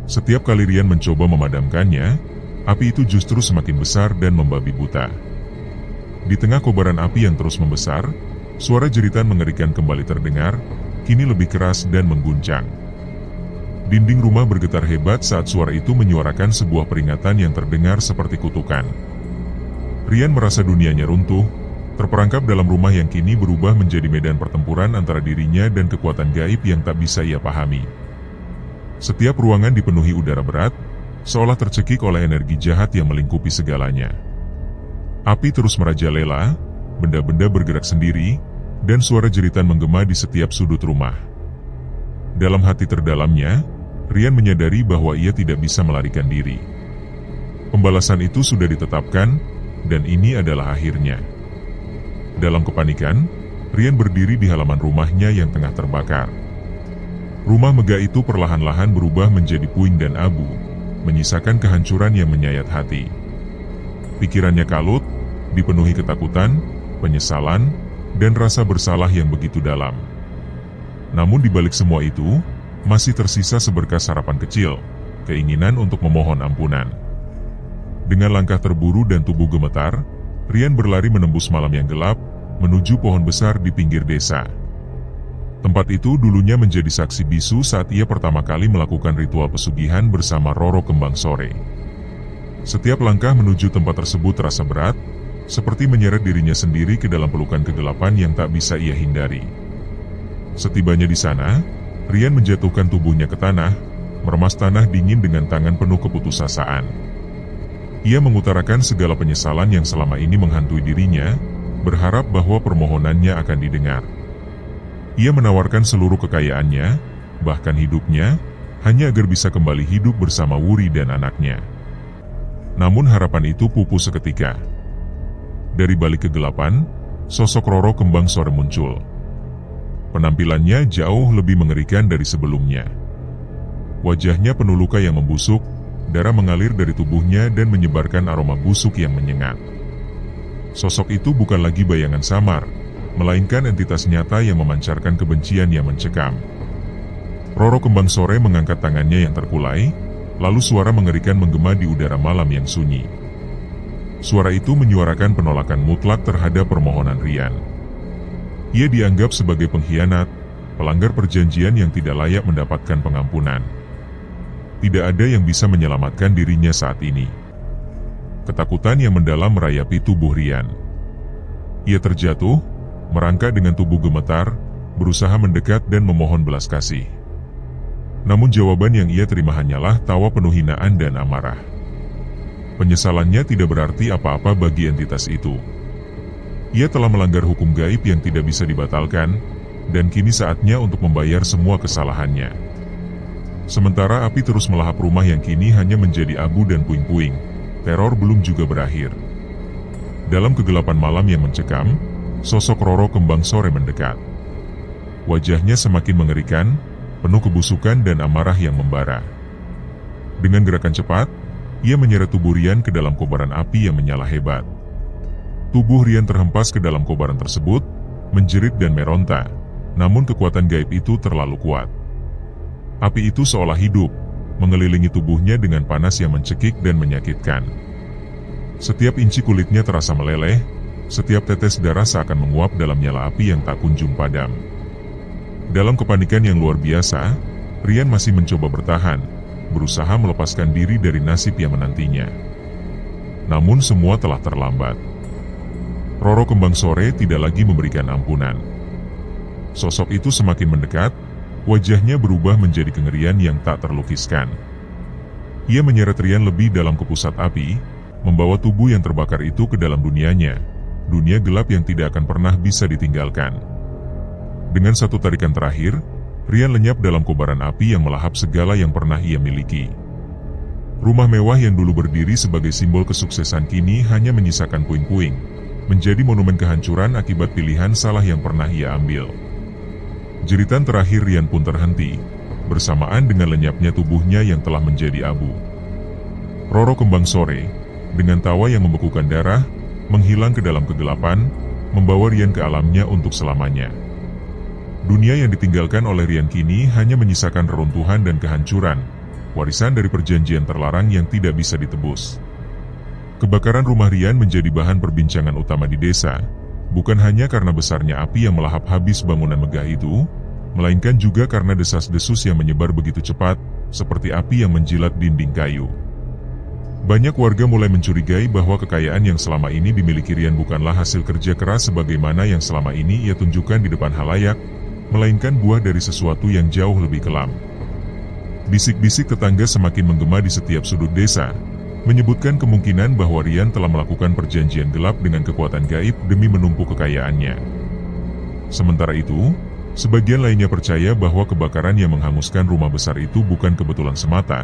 Speaker 1: Setiap kali Rian mencoba memadamkannya, api itu justru semakin besar dan membabi buta. Di tengah kobaran api yang terus membesar, suara jeritan mengerikan kembali terdengar, kini lebih keras dan mengguncang. Dinding rumah bergetar hebat saat suara itu menyuarakan sebuah peringatan yang terdengar seperti kutukan. Rian merasa dunianya runtuh, terperangkap dalam rumah yang kini berubah menjadi medan pertempuran antara dirinya dan kekuatan gaib yang tak bisa ia pahami. Setiap ruangan dipenuhi udara berat, seolah tercekik oleh energi jahat yang melingkupi segalanya. Api terus merajalela, benda-benda bergerak sendiri, dan suara jeritan menggema di setiap sudut rumah. Dalam hati terdalamnya, Rian menyadari bahwa ia tidak bisa melarikan diri. Pembalasan itu sudah ditetapkan, dan ini adalah akhirnya. Dalam kepanikan, Rian berdiri di halaman rumahnya yang tengah terbakar. Rumah megah itu perlahan-lahan berubah menjadi puing dan abu, menyisakan kehancuran yang menyayat hati. Pikirannya kalut, dipenuhi ketakutan, penyesalan, dan rasa bersalah yang begitu dalam. Namun di balik semua itu, masih tersisa seberkas harapan kecil, keinginan untuk memohon ampunan. Dengan langkah terburu dan tubuh gemetar, Rian berlari menembus malam yang gelap, menuju pohon besar di pinggir desa. Tempat itu dulunya menjadi saksi bisu saat ia pertama kali melakukan ritual pesugihan bersama Roro Kembang Sore. Setiap langkah menuju tempat tersebut terasa berat, seperti menyeret dirinya sendiri ke dalam pelukan kegelapan yang tak bisa ia hindari. Setibanya di sana, Rian menjatuhkan tubuhnya ke tanah, meremas tanah dingin dengan tangan penuh keputusasaan. Ia mengutarakan segala penyesalan yang selama ini menghantui dirinya, berharap bahwa permohonannya akan didengar. Ia menawarkan seluruh kekayaannya, bahkan hidupnya, hanya agar bisa kembali hidup bersama Wuri dan anaknya. Namun harapan itu pupus seketika. Dari balik kegelapan, sosok Roro Kembang Sore muncul. Penampilannya jauh lebih mengerikan dari sebelumnya. Wajahnya penuh luka yang membusuk, darah mengalir dari tubuhnya dan menyebarkan aroma busuk yang menyengat. Sosok itu bukan lagi bayangan samar, melainkan entitas nyata yang memancarkan kebencian yang mencekam. Roro Kembang Sore mengangkat tangannya yang terkulai, lalu suara mengerikan menggema di udara malam yang sunyi. Suara itu menyuarakan penolakan mutlak terhadap permohonan Rian. Ia dianggap sebagai pengkhianat, pelanggar perjanjian yang tidak layak mendapatkan pengampunan. Tidak ada yang bisa menyelamatkan dirinya saat ini. Ketakutan yang mendalam merayapi tubuh Rian. Ia terjatuh, merangkak dengan tubuh gemetar, berusaha mendekat dan memohon belas kasih. Namun jawaban yang ia terima hanyalah tawa penuh hinaan dan amarah. Penyesalannya tidak berarti apa-apa bagi entitas itu. Ia telah melanggar hukum gaib yang tidak bisa dibatalkan, dan kini saatnya untuk membayar semua kesalahannya. Sementara api terus melahap rumah yang kini hanya menjadi abu dan puing-puing, teror belum juga berakhir. Dalam kegelapan malam yang mencekam, sosok Roro Kembang Sore mendekat. Wajahnya semakin mengerikan, penuh kebusukan dan amarah yang membara. Dengan gerakan cepat, ia menyeret tubuh Rian ke dalam kobaran api yang menyala hebat. Tubuh Rian terhempas ke dalam kobaran tersebut, menjerit dan meronta, namun kekuatan gaib itu terlalu kuat. Api itu seolah hidup, mengelilingi tubuhnya dengan panas yang mencekik dan menyakitkan. Setiap inci kulitnya terasa meleleh, setiap tetes darah seakan menguap dalam nyala api yang tak kunjung padam. Dalam kepanikan yang luar biasa, Rian masih mencoba bertahan, berusaha melepaskan diri dari nasib yang menantinya. Namun semua telah terlambat. Roro Kembang Sore tidak lagi memberikan ampunan. Sosok itu semakin mendekat, wajahnya berubah menjadi kengerian yang tak terlukiskan. Ia menyeret Rian lebih dalam ke pusat api, membawa tubuh yang terbakar itu ke dalam dunianya, dunia gelap yang tidak akan pernah bisa ditinggalkan. Dengan satu tarikan terakhir, Rian lenyap dalam kobaran api yang melahap segala yang pernah ia miliki. Rumah mewah yang dulu berdiri sebagai simbol kesuksesan kini hanya menyisakan puing-puing, menjadi monumen kehancuran akibat pilihan salah yang pernah ia ambil. Jeritan terakhir Rian pun terhenti, bersamaan dengan lenyapnya tubuhnya yang telah menjadi abu. Roro Kembang Sore, dengan tawa yang membekukan darah, menghilang ke dalam kegelapan, membawa Rian ke alamnya untuk selamanya. Dunia yang ditinggalkan oleh Rian kini hanya menyisakan reruntuhan dan kehancuran, warisan dari perjanjian terlarang yang tidak bisa ditebus. Kebakaran rumah Rian menjadi bahan perbincangan utama di desa, bukan hanya karena besarnya api yang melahap habis bangunan megah itu, melainkan juga karena desas-desus yang menyebar begitu cepat, seperti api yang menjilat dinding kayu. Banyak warga mulai mencurigai bahwa kekayaan yang selama ini dimiliki Rian bukanlah hasil kerja keras sebagaimana yang selama ini ia tunjukkan di depan halayak, melainkan buah dari sesuatu yang jauh lebih kelam. Bisik-bisik tetangga semakin menggema di setiap sudut desa, menyebutkan kemungkinan bahwa Rian telah melakukan perjanjian gelap dengan kekuatan gaib demi menumpuk kekayaannya. Sementara itu, sebagian lainnya percaya bahwa kebakaran yang menghanguskan rumah besar itu bukan kebetulan semata,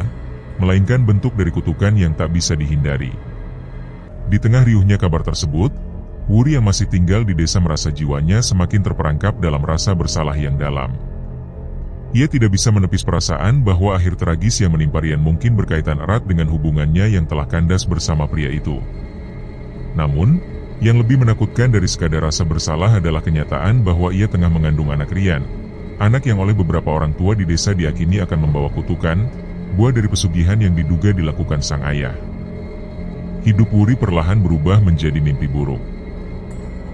Speaker 1: melainkan bentuk dari kutukan yang tak bisa dihindari. Di tengah riuhnya kabar tersebut, Wuri yang masih tinggal di desa merasa jiwanya semakin terperangkap dalam rasa bersalah yang dalam. Ia tidak bisa menepis perasaan bahwa akhir tragis yang menimpa Rian mungkin berkaitan erat dengan hubungannya yang telah kandas bersama pria itu. Namun, yang lebih menakutkan dari sekadar rasa bersalah adalah kenyataan bahwa ia tengah mengandung anak Rian, anak yang oleh beberapa orang tua di desa diyakini akan membawa kutukan, buah dari pesugihan yang diduga dilakukan sang ayah. Hidup Wuri perlahan berubah menjadi mimpi buruk.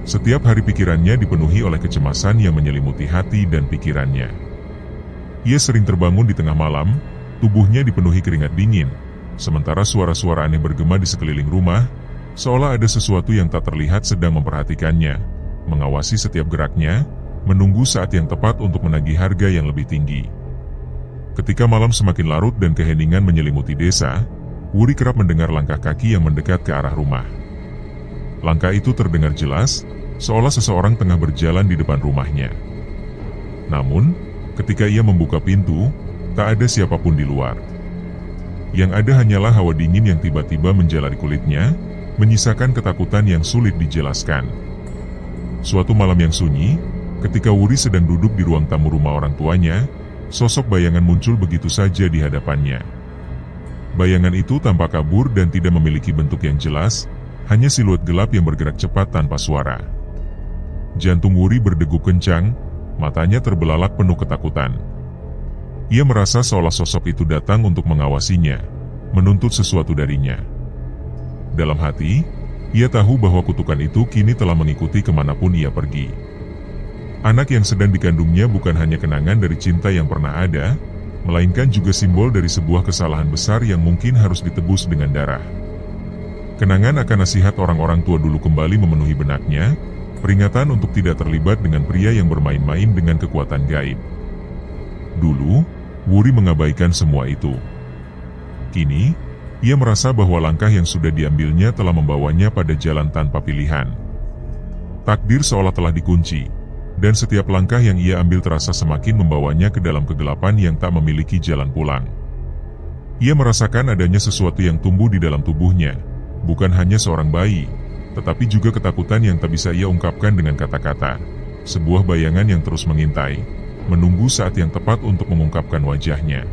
Speaker 1: Setiap hari pikirannya dipenuhi oleh kecemasan yang menyelimuti hati dan pikirannya. Ia sering terbangun di tengah malam, tubuhnya dipenuhi keringat dingin, sementara suara-suara aneh bergema di sekeliling rumah, seolah ada sesuatu yang tak terlihat sedang memperhatikannya, mengawasi setiap geraknya, menunggu saat yang tepat untuk menagih harga yang lebih tinggi. Ketika malam semakin larut dan keheningan menyelimuti desa, Wuri kerap mendengar langkah kaki yang mendekat ke arah rumah. Langkah itu terdengar jelas, seolah seseorang tengah berjalan di depan rumahnya. Namun, ketika ia membuka pintu, tak ada siapapun di luar. Yang ada hanyalah hawa dingin yang tiba-tiba menjalari kulitnya, menyisakan ketakutan yang sulit dijelaskan. Suatu malam yang sunyi, ketika Wuri sedang duduk di ruang tamu rumah orang tuanya, sosok bayangan muncul begitu saja di hadapannya. Bayangan itu tampak kabur dan tidak memiliki bentuk yang jelas, hanya siluet gelap yang bergerak cepat tanpa suara. Jantung Wuri berdegup kencang, matanya terbelalak penuh ketakutan. Ia merasa seolah sosok itu datang untuk mengawasinya, menuntut sesuatu darinya. Dalam hati, ia tahu bahwa kutukan itu kini telah mengikuti kemanapun ia pergi. Anak yang sedang dikandungnya bukan hanya kenangan dari cinta yang pernah ada, melainkan juga simbol dari sebuah kesalahan besar yang mungkin harus ditebus dengan darah. Kenangan akan nasihat orang-orang tua dulu kembali memenuhi benaknya, peringatan untuk tidak terlibat dengan pria yang bermain-main dengan kekuatan gaib. Dulu, Wuri mengabaikan semua itu. Kini, ia merasa bahwa langkah yang sudah diambilnya telah membawanya pada jalan tanpa pilihan. Takdir seolah telah dikunci, dan setiap langkah yang ia ambil terasa semakin membawanya ke dalam kegelapan yang tak memiliki jalan pulang. Ia merasakan adanya sesuatu yang tumbuh di dalam tubuhnya, bukan hanya seorang bayi, tetapi juga ketakutan yang tak bisa ia ungkapkan dengan kata-kata, sebuah bayangan yang terus mengintai, menunggu saat yang tepat untuk mengungkapkan wajahnya.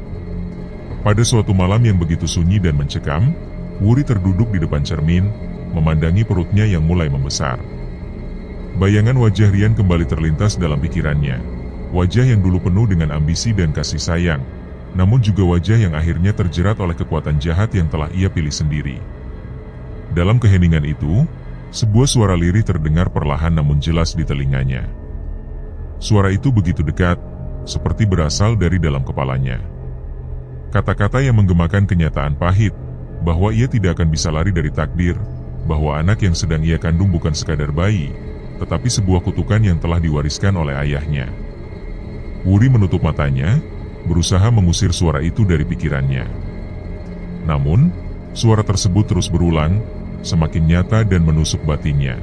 Speaker 1: Pada suatu malam yang begitu sunyi dan mencekam, Wuri terduduk di depan cermin, memandangi perutnya yang mulai membesar. Bayangan wajah Rian kembali terlintas dalam pikirannya, wajah yang dulu penuh dengan ambisi dan kasih sayang, namun juga wajah yang akhirnya terjerat oleh kekuatan jahat yang telah ia pilih sendiri. Dalam keheningan itu, sebuah suara lirih terdengar perlahan namun jelas di telinganya. Suara itu begitu dekat, seperti berasal dari dalam kepalanya. Kata-kata yang menggemakan kenyataan pahit, bahwa ia tidak akan bisa lari dari takdir, bahwa anak yang sedang ia kandung bukan sekadar bayi, tetapi sebuah kutukan yang telah diwariskan oleh ayahnya. Wuri menutup matanya, berusaha mengusir suara itu dari pikirannya. Namun, suara tersebut terus berulang, semakin nyata dan menusuk batinnya.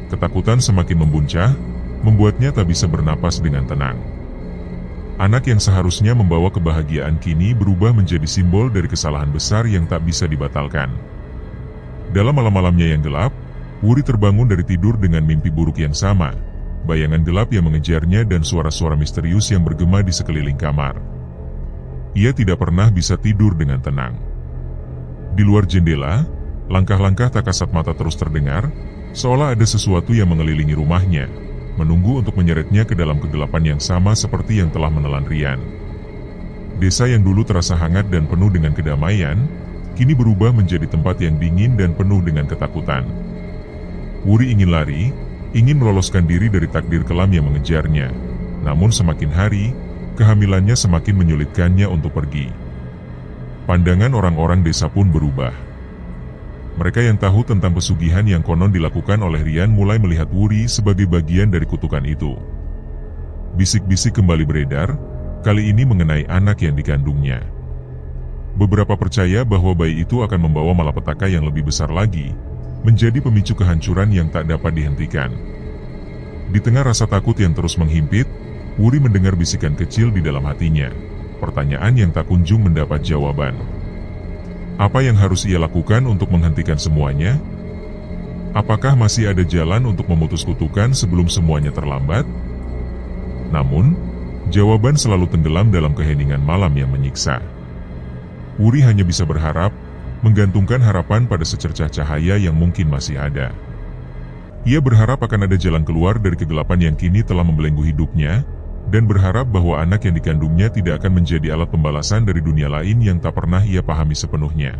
Speaker 1: Ketakutan semakin membuncah, membuatnya tak bisa bernapas dengan tenang. Anak yang seharusnya membawa kebahagiaan kini berubah menjadi simbol dari kesalahan besar yang tak bisa dibatalkan. Dalam malam-malamnya yang gelap, Wuri terbangun dari tidur dengan mimpi buruk yang sama, bayangan gelap yang mengejarnya dan suara-suara misterius yang bergema di sekeliling kamar. Ia tidak pernah bisa tidur dengan tenang. Di luar jendela, langkah-langkah tak kasat mata terus terdengar, seolah ada sesuatu yang mengelilingi rumahnya, menunggu untuk menyeretnya ke dalam kegelapan yang sama seperti yang telah menelan Rian. Desa yang dulu terasa hangat dan penuh dengan kedamaian, kini berubah menjadi tempat yang dingin dan penuh dengan ketakutan. Wuri ingin lari, ingin meloloskan diri dari takdir kelam yang mengejarnya. Namun semakin hari, kehamilannya semakin menyulitkannya untuk pergi. Pandangan orang-orang desa pun berubah. Mereka yang tahu tentang pesugihan yang konon dilakukan oleh Rian mulai melihat Wuri sebagai bagian dari kutukan itu. Bisik-bisik kembali beredar, kali ini mengenai anak yang dikandungnya. Beberapa percaya bahwa bayi itu akan membawa malapetaka yang lebih besar lagi, menjadi pemicu kehancuran yang tak dapat dihentikan. Di tengah rasa takut yang terus menghimpit, Wuri mendengar bisikan kecil di dalam hatinya, pertanyaan yang tak kunjung mendapat jawaban. Apa yang harus ia lakukan untuk menghentikan semuanya? Apakah masih ada jalan untuk memutus kutukan sebelum semuanya terlambat? Namun, jawaban selalu tenggelam dalam keheningan malam yang menyiksa. Wuri hanya bisa berharap, menggantungkan harapan pada secercah cahaya yang mungkin masih ada. Ia berharap akan ada jalan keluar dari kegelapan yang kini telah membelenggu hidupnya, dan berharap bahwa anak yang dikandungnya tidak akan menjadi alat pembalasan dari dunia lain yang tak pernah ia pahami sepenuhnya.